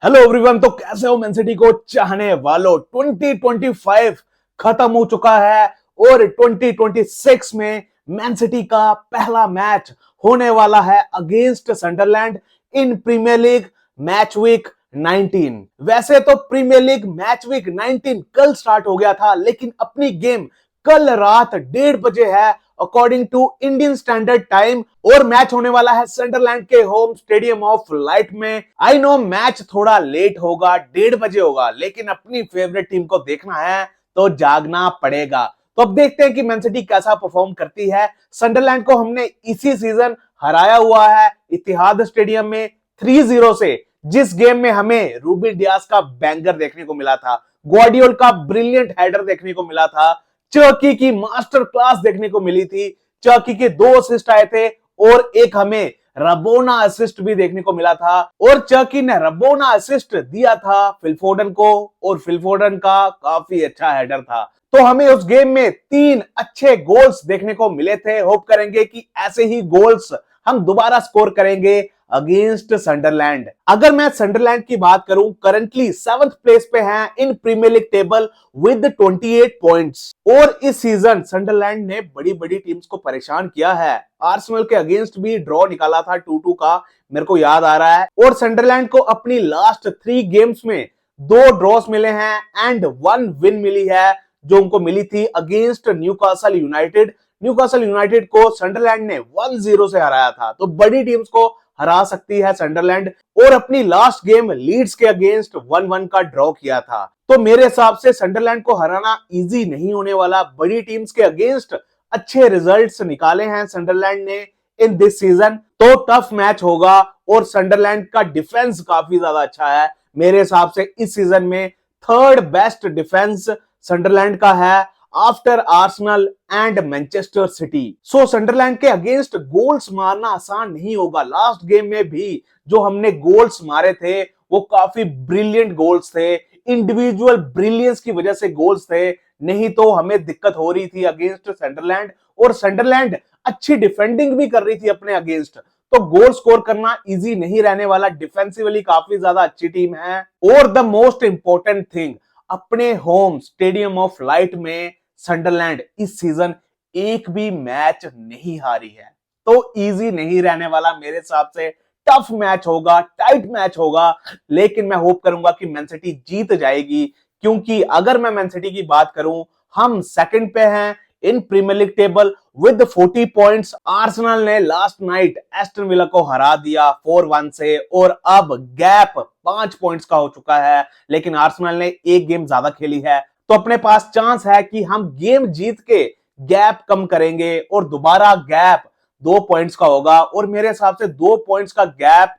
Hello everyone. तो कैसे हो मैन सिटी को चाहने वालों। 2025 खत्म हो चुका है और 2026 में मैन सिटी का पहला मैच होने वाला है अगेंस्ट सनडरलैंड इन प्रीमियर लीग मैच वीक 19। वैसे तो प्रीमियर लीग मैच वीक 19 कल स्टार्ट हो गया था, लेकिन अपनी गेम कल रात 1:30 बजे है according to Indian standard time, और मैच होने वाला है सनडरलैंड के होम स्टेडियम ऑफ लाइट में। आई नो मैच थोड़ा लेट होगा, 1:30 बजे होगा, लेकिन अपनी फेवरेट टीम को देखना है तो जागना पड़ेगा। तो अब देखते हैं कि मैन सिटी कैसा परफॉर्म करती है। सनडरलैंड को हमने इसी सीजन हराया हुआ है इतिहाद स्टेडियम में 3-0 से, जिस गेम में हमें रूबी डियास का बैंगर देखने को मिला था, ग्वार्डियोल का ब्रिलियंट हेडर देखने को मिला था, चर्की की मास्टर क्लास देखने को मिली थी। चर्की के 2 असिस्ट आए थे और एक हमें रबोना असिस्ट भी देखने को मिला था, और चर्की ने रबोना असिस्ट दिया था फिल फोडन को, और फिल फोडन का काफी अच्छा हेडर था। तो हमें उस गेम में 3 अच्छे गोल्स देखने को मिले थे। होप करेंगे कि ऐसे ही गोल्स हम दोबारा स्कोर करेंगे अगेंस्ट सनडरलैंड। अगर मैं सनडरलैंड की बात करूं, करंटली 7th प्लेस पे हैं in Premier League table with 28 points. और इस सीजन सनडरलैंड ने बड़ी बड़ी टीम्स को परेशान किया है। आर्सेनल के अगेंस्ट भी ड्रॉ निकाला था 2-2 का, मेरे को याद आ रहा है। और सनडरलैंड को अपनी लास्ट 3 गेम्स में 2 ड्रॉस मिले हैं एंड 1 विन मिली है, जो उनको मिली थी against Newcastle United. Newcastle United को सनडरलैंड ने 1-0 से हराया था। तो बड़ी टीम्स को हरा सकती है सनडरलैंड, और अपनी लास्ट गेम लीड्स के अगेंस्ट 1-1 का ड्रॉ किया था। तो मेरे हिसाब से सनडरलैंड को हराना इजी नहीं होने वाला। बड़ी टीम्स के अगेंस्ट अच्छे रिजल्ट्स निकाले हैं सनडरलैंड ने इन दिस सीजन, तो टफ मैच होगा। और सनडरलैंड का डिफेंस काफी ज्यादा अच्छा है। मेरे हिसाब से इस सीजन में 3rd बेस्ट डिफेंस सनडरलैंड का है after Arsenal and Manchester City. So Sunderland के अगेंस्ट गोल्स मारना आसान नहीं होगा। लास्ट गेम में भी जो हमने गोल्स मारे थे वो काफी ब्रिलियंट गोल्स थे, इंडिविजुअल ब्रिलियंस की वजह से गोल्स थे, नहीं तो हमें दिक्कत हो रही थी अगेंस्ट सनडरलैंड। और सनडरलैंड अच्छी डिफेंडिंग भी कर रही थी अपने अगेंस्ट, तो गोल स्कोर करना इजी नहीं रहने वाला। डिफेंसिवली काफी ज्यादा अच्छी टीम है। और द मोस्ट इंपॉर्टेंट थिंग, अपने होम स्टेडियम ऑफ लाइट में सनडरलैंड इस सीजन एक भी मैच नहीं हारी है, तो इजी नहीं रहने वाला। मेरे हिसाब से टफ मैच होगा, टाइट मैच होगा, लेकिन मैं होप करूंगा कि मैन सिटी जीत जाएगी। क्योंकि अगर मैं मैन सिटी की बात करूं, हम सेकंड पे हैं in Premier League table with 40 points. Arsenal ने लास्ट नाइट एस्टन विला को हरा दिया 4-1 से, और अब गैप 5 पॉइंट्स का हो चुका है। लेकिन आर्सेनल ने एक गेम ज्यादा खेली है, तो अपने पास चांस है कि हम गेम जीत के गैप कम करेंगे और दोबारा गैप 2 पॉइंट्स का होगा। और मेरे हिसाब से 2 पॉइंट्स का गैप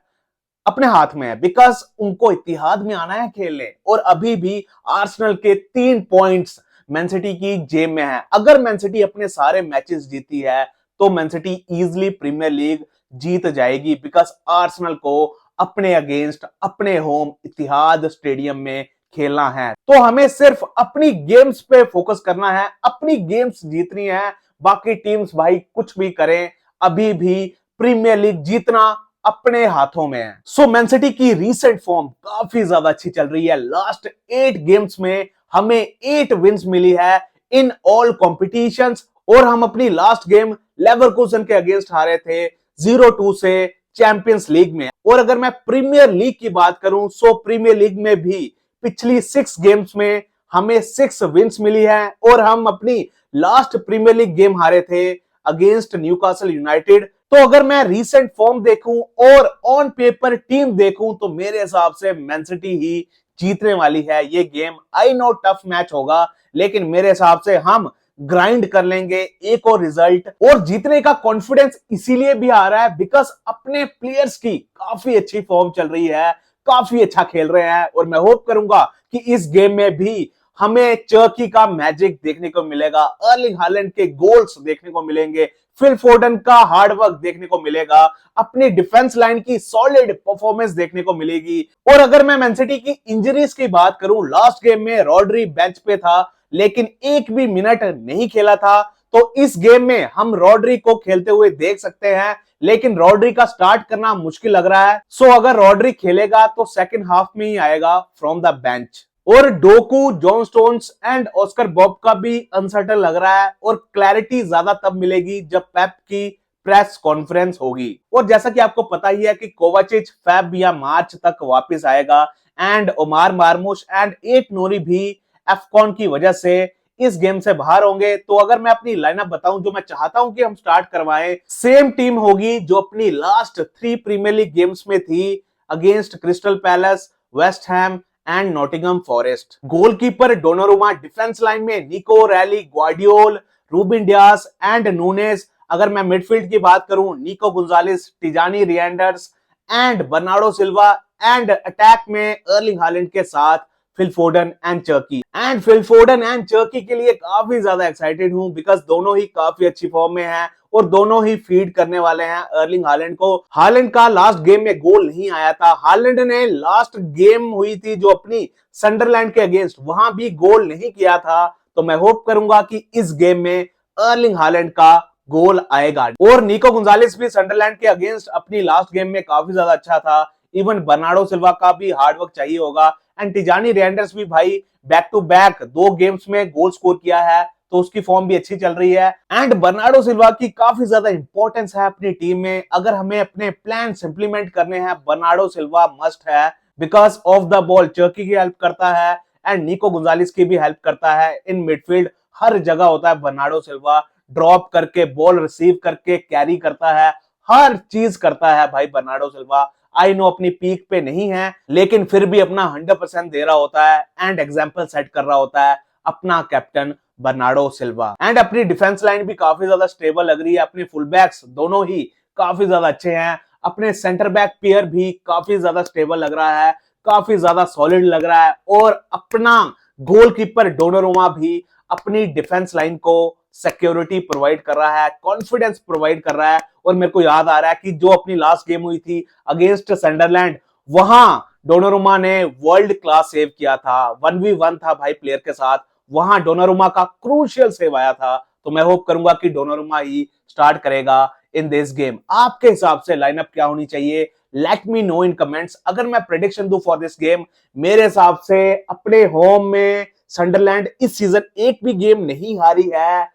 अपने हाथ में है, बिकॉज उनको इत्तिहाद में आना है खेलने, और अभी भी आर्सेनल के 3 पॉइंट्स मैन सिटी की जेब में है। अगर मैन सिटी अपने सारे मैचेस जीती है तो Man City easily Premier League जीत जाएगी, बिकॉज आर्सेनल को अपने अगेंस्ट अपने होम इत्तिहाद स्टेडियम में खेलना है। तो हमें सिर्फ अपनी गेम्स पे फोकस करना है, अपनी गेम्स जीतनी है। बाकी टीम्स भाई कुछ भी करें, अभी भी प्रीमियर लीग जीतना अपने हाथों में है। सो मैन सिटी की रीसेंट फॉर्म काफी ज्यादा अच्छी चल रही है। लास्ट 8 गेम्स में हमें 8 विंस मिली है इन ऑल कॉम्पिटिशंस, और हम अपनी लास्ट गेम लेवरकुसन के अगेंस्ट हारे थे 0-2 से चैंपियंस लीग में। और अगर मैं प्रीमियर लीग की बात करूं, सो प्रीमियर लीग में भी पिछली 6 गेम्स में हमें 6 विंस मिली है, और हम अपनी लास्ट प्रीमियर लीग गेम हारे थे अगेंस्ट न्यूकासल यूनाइटेड। तो अगर मैं रीसेंट फॉर्म देखूं और ऑन पेपर टीम देखूं, तो मेरे हिसाब से मैन सिटी ही जीतने वाली है ये game. I know tough match होगा, लेकिन मेरे हिसाब से हम ग्राइंड कर लेंगे एक और रिजल्ट, और जीतने का कॉन्फिडेंस इसीलिए भी आ रहा है बिकॉज अपने प्लेयर्स की काफी अच्छी फॉर्म चल रही है, काफी अच्छा खेल रहे हैं। और मैं होप करूंगा कि इस गेम में भी हमें चर्की का मैजिक देखने को मिलेगा, अर्लिंग हालैंड के गोल्स देखने को मिलेंगे, फिल फोडन का हार्डवर्क देखने को मिलेगा, अपनी डिफेंस लाइन की सॉलिड परफॉर्मेंस देखने को मिलेगी। और अगर मैं मैन सिटी की इंजरीज की बात करूं, लास्ट गेम में रॉड्री बेंच पे था, लेकिन एक भी मिनट नहीं खेला था। तो इस गेम में हम रॉड्री को खेलते हुए देख सकते हैं, लेकिन रॉड्री का स्टार्ट करना मुश्किल लग रहा है। सो अगर रॉड्री खेलेगा तो सेकंड हाफ में ही आएगा फ्रॉम द बेंच। और Docu, John stones and Oscar Bob का भी अनसर्टन लग रहा है और क्लैरिटी ज्यादा तब मिलेगी जब पेप की प्रेस कॉन्फ्रेंस होगी। और जैसा कि आपको पता ही है कि कोवाचिच फेब या मार्च तक वापस आएगा and Omar Marmoush and Ait Nouri भी एफकॉन की वजह से इस गेम से बाहर होंगे। तो अगर मैं अपनी लाइनअप बताऊं जो मैं चाहता हूं कि हम स्टार्ट करवाएं, सेम टीम होगी जो अपनी लास्ट 3 प्रीमियर लीग गेम्स में थी against Crystal Palace, West Ham and Nottingham Forest. Goalkeeper Donnarumma, defence line में Nico, Reilly, Gvardiol, Ruben Dias and Nunes. अगर मैं मिडफील्ड की बात करूं, Nico Gonzalez, Tijjani Reijnders and Bernardo Silva and attack में Erling Haaland के साथ Phil Foden and Cherki. And Phil Foden and Cherki के लिए काफी ज्यादा एक्साइटेड हूं बिकॉज दोनों ही काफी अच्छी फॉर्म में हैं और दोनों ही फीड करने वाले हैं अर्लिंग हालैंड को। हालैंड का लास्ट गेम में गोल नहीं आया था। हालैंड ने लास्ट गेम हुई थी जो अपनी सनडरलैंड के अगेंस्ट, वहां भी गोल नहीं किया था। तो मैं होप करूंगा कि इस गेम में अर्लिंग हालैंड का गोल आएगा। और निको गुंजालिस भी सनडरलैंड के अगेंस्ट अपनी लास्ट गेम में काफी ज्यादा अच्छा था। इवन बर्नार्डो सिल्वा का भी हार्डवर्क चाहिए होगा एंड टिजानी रेंडर्स भी भाई बैक टू बैक 2 गेम्स में गोल स्कोर किया है तो उसकी फॉर्म भी अच्छी चल रही है। एंड बर्नार्डो सिल्वा की काफी ज्यादा इंपॉर्टेंस है अपनी टीम में। अगर हमें अपने प्लान इंप्लीमेंट करने हैं, बर्नार्डो सिल्वा मस्ट है बिकॉज ऑफ द बॉल। चर्की की हेल्प करता है एंड निको गुंजालिस की भी हेल्प करता है। इन मिडफील्ड हर जगह होता है बर्नार्डो सिल्वा, ड्रॉप करके बॉल रिसीव करके कैरी करता है, हर चीज करता है भाई बर्नार्डो सिल्वा। आई नो अपनी पीक पे नहीं है लेकिन फिर भी अपना 100% दे रहा होता है एंड एग्जाम्पल सेट कर रहा होता है अपना कैप्टन बर्नार्डो सिल्वा। एंड अपनी डिफेंस लाइन भी काफी ज्यादा स्टेबल लग रही है। अपने फुल बैक्स दोनों ही काफी ज्यादा अच्छे हैं। अपने सेंटर बैक पेयर भी काफी ज्यादा स्टेबल लग रहा है, काफी ज्यादा सॉलिड लग रहा है। और अपना गोलकीपर डोनारुमा भी अपनी डिफेंस लाइन को सिक्योरिटी प्रोवाइड कर रहा है, कॉन्फिडेंस प्रोवाइड कर रहा है। और मेरे को याद आ रहा है कि जो अपनी लास्ट गेम हुई थी अगेंस्ट सनडरलैंड, वहां डोनारुमा ने वर्ल्ड क्लास सेव किया था। 1v1 था भाई प्लेयर के साथ, वहां डोनारुमा का क्रूशियल सेव आया था। तो मैं होप करूंगा कि डोनारुमा ही स्टार्ट करेगा इन दिस गेम। आपके हिसाब से लाइनअप क्या होनी चाहिए? लेट मी नो इन कमेंट्स। अगर मैं प्रेडिक्शन दूं फॉर दिस गेम, मेरे हिसाब से अपने होम में सनडरलैंड इस सीजन एक भी गेम नहीं हारी है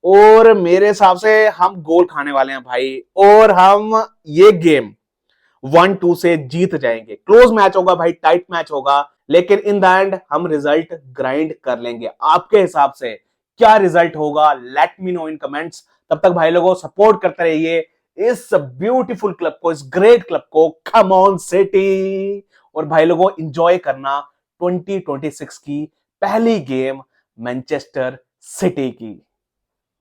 और मेरे हिसाब से हम गोल खाने वाले हैं भाई और हम ये गेम 1-2 से जीत जाएंगे। क्लोज मैच होगा भाई, टाइट मैच होगा, लेकिन इन द एंड हम रिजल्ट ग्राइंड कर लेंगे। आपके हिसाब से क्या रिजल्ट होगा? लेट मी नो इन कमेंट्स। तब तक भाई लोगों सपोर्ट करते रहिए इस ब्यूटीफुल क्लब को, इस ग्रेट क्लब को। Come on city. और भाई लोगों एंजॉय करना 2026 की पहली गेम मैनचेस्टर सिटी की।